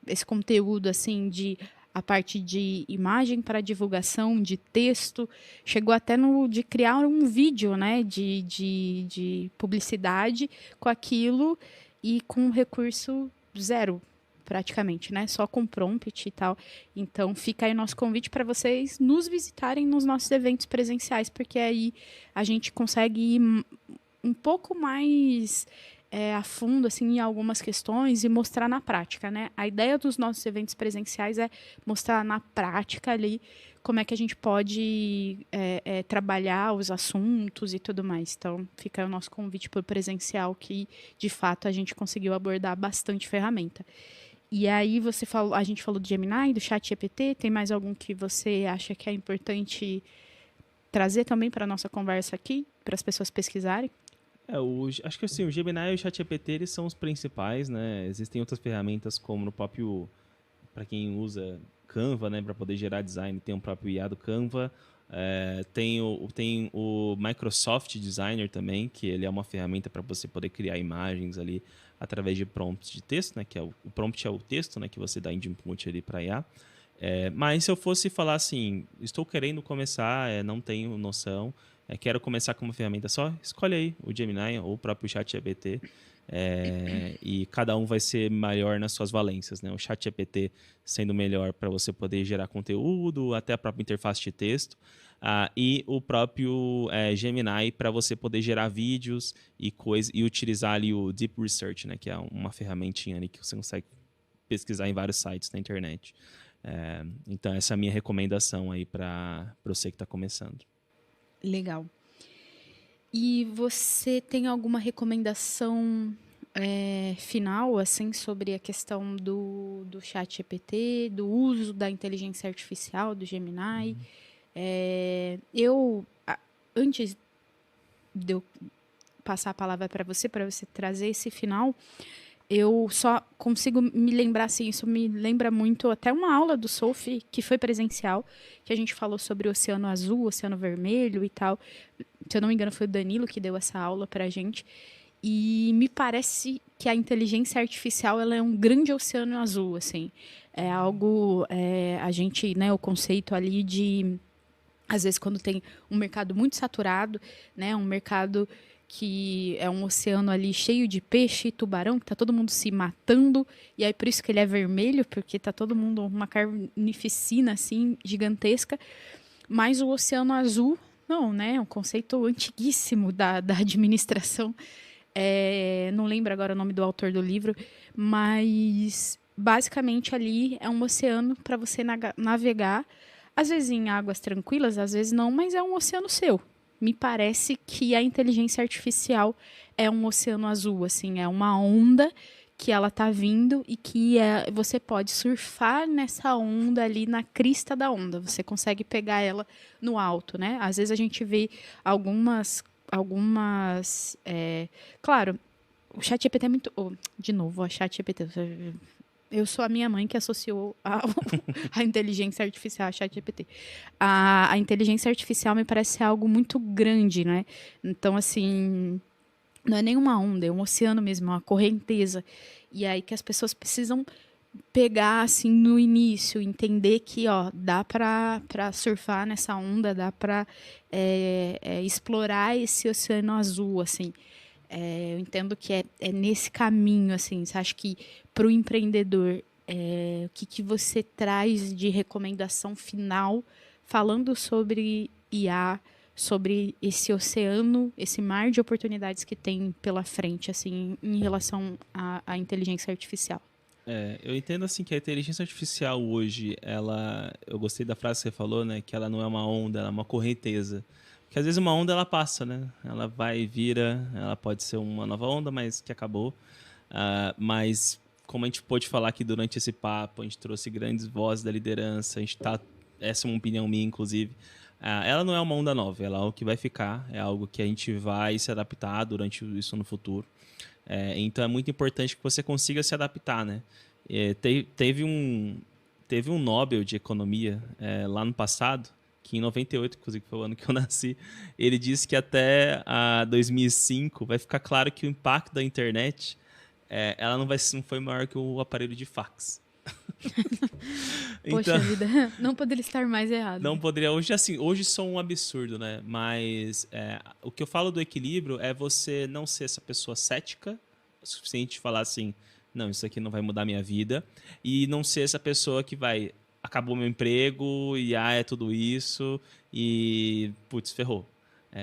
esse conteúdo assim de a parte de imagem para divulgação, de texto, chegou até de criar um vídeo, né, de publicidade com aquilo e com recurso zero, praticamente, né, só com prompt e tal. Então, fica aí nosso convite para vocês nos visitarem nos nossos eventos presenciais, porque aí a gente consegue ir um pouco mais a fundo assim, em algumas questões e mostrar na prática, né? A ideia dos nossos eventos presenciais é mostrar na prática ali como é que a gente pode trabalhar os assuntos e tudo mais. Então, fica aí o nosso convite para o presencial, que, de fato, a gente conseguiu abordar bastante ferramenta. E aí, a gente falou do Gemini, do ChatGPT, tem mais algum que você acha que é importante trazer também para a nossa conversa aqui, para as pessoas pesquisarem? Acho que assim, o Gemini e o ChatGPT eles são os principais, né? Existem outras ferramentas como no próprio, para quem usa Canva, né, para poder gerar design, tem o próprio IA do Canva. Tem o Microsoft Designer também, que ele é uma ferramenta para você poder criar imagens ali através de prompts de texto, né? Que o prompt é o texto, né, que você dá de input ali para IA. Mas se eu fosse falar assim, estou querendo começar, não tenho noção, quero começar com uma ferramenta só, escolhe aí o Gemini ou o próprio ChatGPT, e cada um vai ser melhor nas suas valências, né? O ChatGPT sendo melhor para você poder gerar conteúdo, até a própria interface de texto, e o próprio Gemini para você poder gerar vídeos e utilizar ali o Deep Research, né? Que é uma ferramentinha ali que você consegue pesquisar em vários sites na internet. Então, essa é a minha recomendação aí para você que está começando. Legal. E você tem alguma recomendação final, assim, sobre a questão do ChatGPT, do uso da inteligência artificial, do Gemini? Antes de eu passar a palavra para você trazer esse final, eu só consigo me lembrar, assim, isso me lembra muito até uma aula do Sophie, que foi presencial, que a gente falou sobre o oceano azul, o oceano vermelho e tal. Se eu não me engano, foi o Danilo que deu essa aula pra gente. E me parece que a inteligência artificial ela é um grande oceano azul, assim. É algo, a gente, né, o conceito ali de, às vezes, quando tem um mercado muito saturado, né, um mercado que é um oceano ali cheio de peixe e tubarão, que tá todo mundo se matando, e aí por isso que ele é vermelho, porque tá todo mundo uma carnificina, assim, gigantesca. Mas o oceano azul, não, né, é um conceito antiguíssimo da administração. Não lembro agora o nome do autor do livro, mas basicamente ali é um oceano para você navegar, às vezes em águas tranquilas, às vezes não, mas é um oceano seu. Me parece que a inteligência artificial é um oceano azul, assim, é uma onda que ela tá vindo e que você pode surfar nessa onda ali na crista da onda. Você consegue pegar ela no alto, né? Às vezes a gente vê algumas claro, o ChatGPT é muito... de novo, o ChatGPT... Eu sou a minha mãe que associou a inteligência artificial a ChatGPT. A inteligência artificial me parece ser algo muito grande, né? Então, assim, não é nenhuma onda, é um oceano mesmo, uma correnteza. E aí que as pessoas precisam pegar, assim, no início, entender que, dá para surfar nessa onda, dá para explorar esse oceano azul, assim. Eu entendo que é nesse caminho, assim. Você acha que para o empreendedor, o que você traz de recomendação final falando sobre IA, sobre esse oceano, esse mar de oportunidades que tem pela frente, assim, em relação à inteligência artificial? Eu entendo assim que a inteligência artificial hoje, eu gostei da frase que você falou, né, que ela não é uma onda, ela é uma correnteza. Porque às vezes uma onda ela passa, né? Ela vai e vira, ela pode ser uma nova onda, mas que acabou. Mas como a gente pôde falar aqui durante esse papo, a gente trouxe grandes vozes da liderança, essa é uma opinião minha, inclusive. Ela não é uma onda nova, ela é algo que vai ficar, é algo que a gente vai se adaptar durante isso no futuro. Então é muito importante que você consiga se adaptar, né? Teve um Nobel de Economia lá no passado, que em 98, inclusive foi o ano que eu nasci, ele disse que até 2005 vai ficar claro que o impacto da internet ela não foi maior que o aparelho de fax. Poxa vida, não poderia estar mais errado. Não poderia. Hoje são um absurdo, né? Mas o que eu falo do equilíbrio é você não ser essa pessoa cética o suficiente de falar assim, não, isso aqui não vai mudar minha vida, e não ser essa pessoa que acabou meu emprego e é tudo isso e putz, ferrou.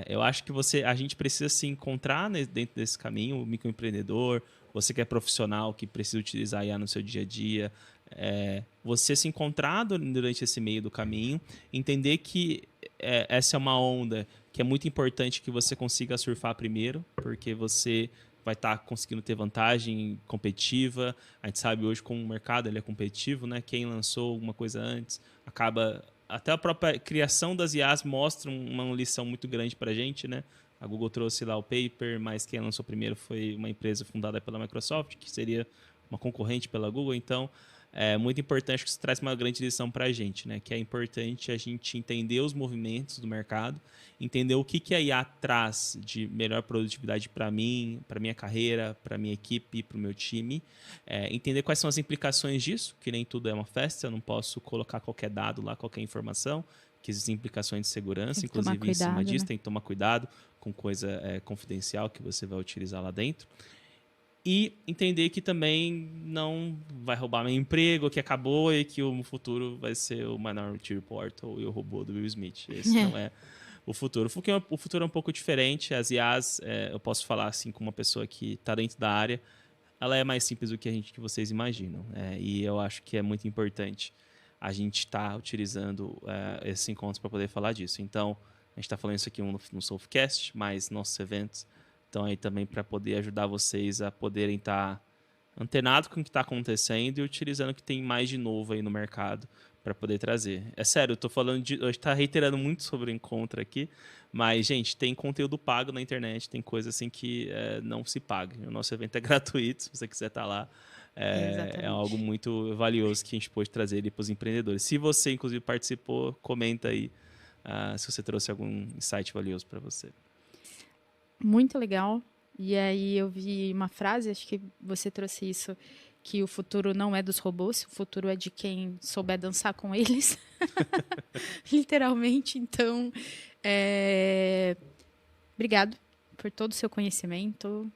Eu acho que a gente precisa se encontrar dentro desse caminho, o microempreendedor, você que é profissional, que precisa utilizar IA no seu dia a dia, você se encontrar durante esse meio do caminho, entender que essa é uma onda que é muito importante que você consiga surfar primeiro, porque você vai estar conseguindo ter vantagem competitiva. A gente sabe hoje como o mercado ele é competitivo, né? Quem lançou alguma coisa antes acaba... Até a própria criação das IAs mostra uma lição muito grande para a gente, né? A Google trouxe lá o paper, mas quem lançou primeiro foi uma empresa fundada pela Microsoft, que seria uma concorrente pela Google. Então, é muito importante que isso traz uma grande lição para a gente, né? Que é importante a gente entender os movimentos do mercado, entender o que a IA traz de melhor produtividade para mim, para minha carreira, para minha equipe, para o meu time. Entender quais são as implicações disso, que nem tudo é uma festa, eu não posso colocar qualquer dado lá, qualquer informação, que existem implicações de segurança, inclusive em cima disso, tem que tomar cuidado com coisa confidencial que você vai utilizar lá dentro. E entender que também não vai roubar meu emprego, que acabou e que o futuro vai ser o Minority Report ou o robô do Will Smith. Esse não é o futuro. O futuro é um pouco diferente. As IAs, eu posso falar assim com uma pessoa que está dentro da área, ela é mais simples do que vocês imaginam. E eu acho que é muito importante a gente estar utilizando esses encontros para poder falar disso. Então, a gente está falando isso aqui no Soulcast, mas nossos eventos estão aí também para poder ajudar vocês a poderem estar antenados com o que está acontecendo e utilizando o que tem mais de novo aí no mercado para poder trazer. É sério, eu estou falando hoje está reiterando muito sobre o encontro aqui, mas, gente, tem conteúdo pago na internet, tem coisa assim que não se paga. O nosso evento é gratuito, se você quiser estar lá. É algo muito valioso que a gente pode trazer para os empreendedores. Se você, inclusive, participou, comenta aí se você trouxe algum insight valioso para você. Muito legal. E aí eu vi uma frase, acho que você trouxe isso, que o futuro não é dos robôs, o futuro é de quem souber dançar com eles. Literalmente. Então, obrigado por todo o seu conhecimento,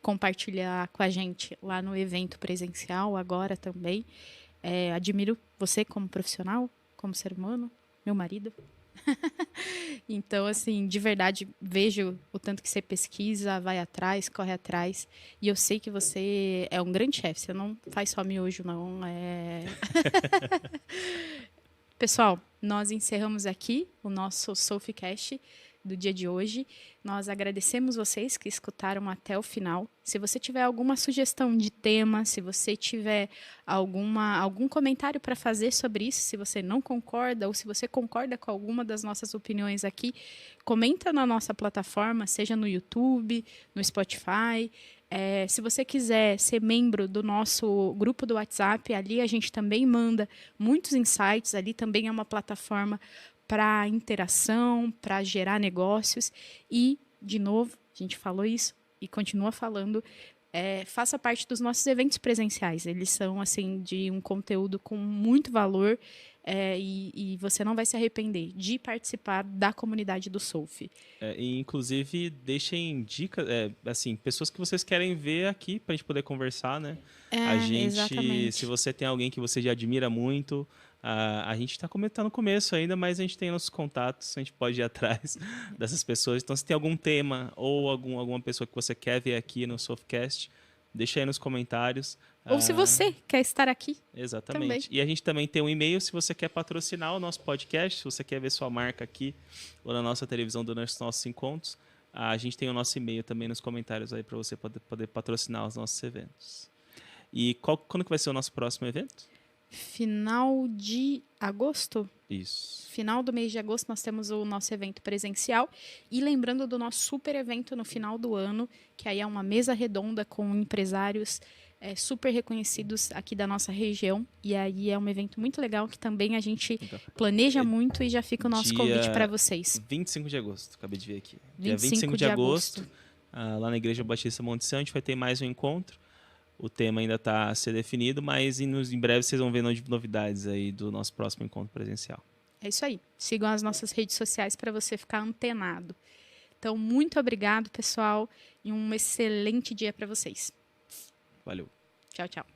compartilhar com a gente lá no evento presencial, agora também. Admiro você como profissional, como ser humano, meu marido. Então, assim, de verdade, vejo o tanto que você pesquisa, vai atrás, corre atrás. E eu sei que você é um grande chefe. Você não faz só miojo, não. Pessoal, nós encerramos aqui o nosso Soulcast do dia de hoje. Nós agradecemos vocês que escutaram até o final. Se você tiver alguma sugestão de tema, se você tiver algum comentário para fazer sobre isso, se você não concorda ou se você concorda com alguma das nossas opiniões aqui, comenta na nossa plataforma, seja no YouTube, no Spotify. Se você quiser ser membro do nosso grupo do WhatsApp, ali a gente também manda muitos insights, ali também é uma plataforma para interação, para gerar negócios. E, de novo, a gente falou isso e continua falando, faça parte dos nossos eventos presenciais. Eles são assim de um conteúdo com muito valor e você não vai se arrepender de participar da comunidade do Soulf. E, inclusive, deixem dicas, assim, pessoas que vocês querem ver aqui para a gente poder conversar, né? A gente, exatamente. se você tem alguém que você já admira muito, A gente está no começo ainda, mas a gente tem nossos contatos, a gente pode ir atrás dessas pessoas. Então, se tem algum tema ou alguma pessoa que você quer ver aqui no Softcast, deixa aí nos comentários. Ou se você quer estar aqui. Exatamente. Também. E a gente também tem um e-mail se você quer patrocinar o nosso podcast, se você quer ver sua marca aqui ou na nossa televisão durante os nossos encontros. A gente tem o nosso e-mail também nos comentários aí para você poder patrocinar os nossos eventos. E quando que vai ser o nosso próximo evento? Final de agosto? Isso. Final do mês de agosto nós temos o nosso evento presencial. E lembrando do nosso super evento no final do ano, que aí é uma mesa redonda com empresários super reconhecidos aqui da nossa região. E aí é um evento muito legal que também a gente planeja muito e já fica o nosso convite para vocês. 25 de agosto, acabei de ver aqui. 25 de agosto. Lá na Igreja Batista Monte Sião, a gente vai ter mais um encontro. O tema ainda está a ser definido, mas em breve vocês vão ver novidades aí do nosso próximo encontro presencial. É isso aí. Sigam as nossas redes sociais para você ficar antenado. Então, muito obrigado, pessoal, e um excelente dia para vocês. Valeu. Tchau, tchau.